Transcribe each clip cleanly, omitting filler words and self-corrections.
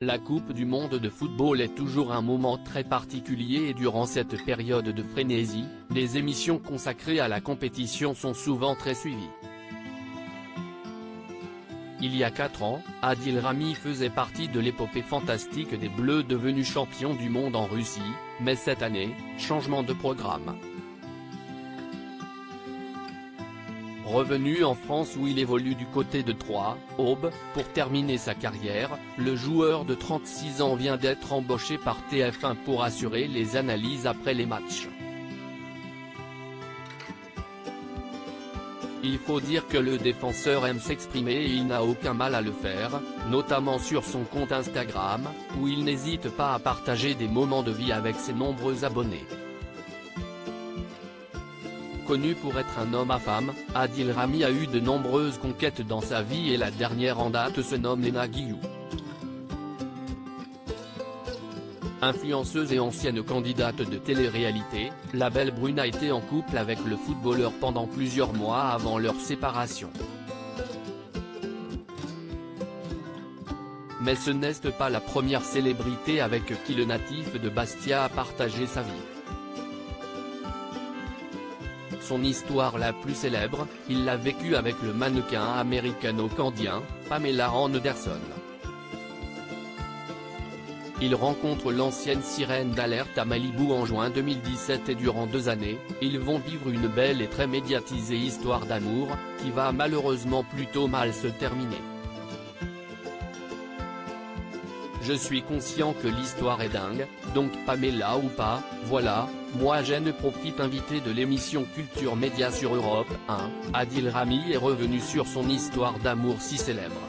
La Coupe du monde de football est toujours un moment très particulier et durant cette période de frénésie, les émissions consacrées à la compétition sont souvent très suivies. Il y a 4 ans, Adil Rami faisait partie de l'épopée fantastique des Bleus devenus champions du monde en Russie, mais cette année, changement de programme. Revenu en France où il évolue du côté de Troyes, Aube, pour terminer sa carrière, le joueur de 36 ans vient d'être embauché par TF1 pour assurer les analyses après les matchs. Il faut dire que le défenseur aime s'exprimer et il n'a aucun mal à le faire, notamment sur son compte Instagram, où il n'hésite pas à partager des moments de vie avec ses nombreux abonnés. Connu pour être un homme à femme, Adil Rami a eu de nombreuses conquêtes dans sa vie et la dernière en date se nomme Léna Guillou. Influenceuse et ancienne candidate de télé-réalité, la belle brune a été en couple avec le footballeur pendant plusieurs mois avant leur séparation. Mais ce n'est pas la première célébrité avec qui le natif de Bastia a partagé sa vie. Son histoire la plus célèbre, il l'a vécue avec le mannequin américano-candien, Pamela Anderson. Il rencontre l'ancienne sirène d'Alerte à Malibu en juin 2017 et durant 2 années, ils vont vivre une belle et très médiatisée histoire d'amour, qui va malheureusement plutôt mal se terminer. Je suis conscient que l'histoire est dingue, donc Pamela ou pas, voilà, moi j'en profite. Invité de l'émission Culture Média sur Europe 1, Adil Rami est revenu sur son histoire d'amour si célèbre.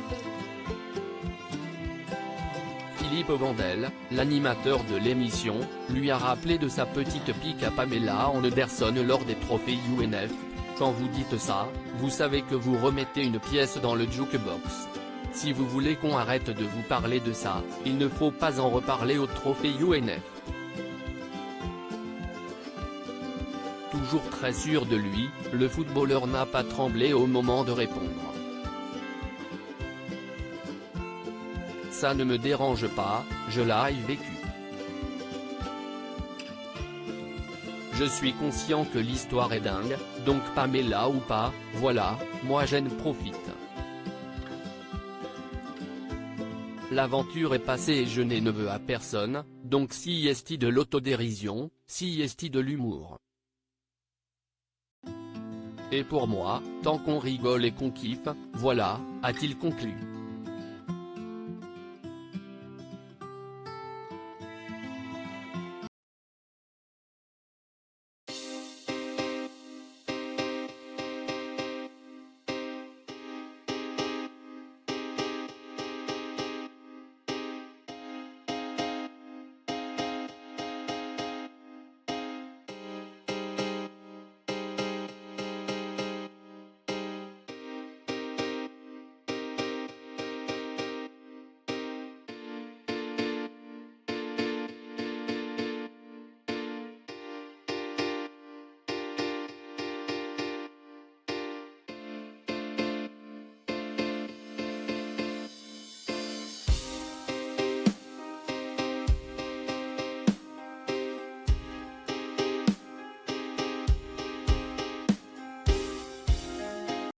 Philippe Vandel, l'animateur de l'émission, lui a rappelé de sa petite pique à Pamela Anderson lors des trophées UNF. Quand vous dites ça, vous savez que vous remettez une pièce dans le jukebox. Si vous voulez qu'on arrête de vous parler de ça, il ne faut pas en reparler au trophée UNF. Toujours très sûr de lui, le footballeur n'a pas tremblé au moment de répondre. Ça ne me dérange pas, je l'ai vécu. Je suis conscient que l'histoire est dingue, donc Pamela ou pas, voilà, moi j'en profite. L'aventure est passée et je n'ai ne veux à personne, donc si est de l'autodérision, si est de l'humour. Et pour moi, tant qu'on rigole et qu'on kiffe, voilà, a-t-il conclu.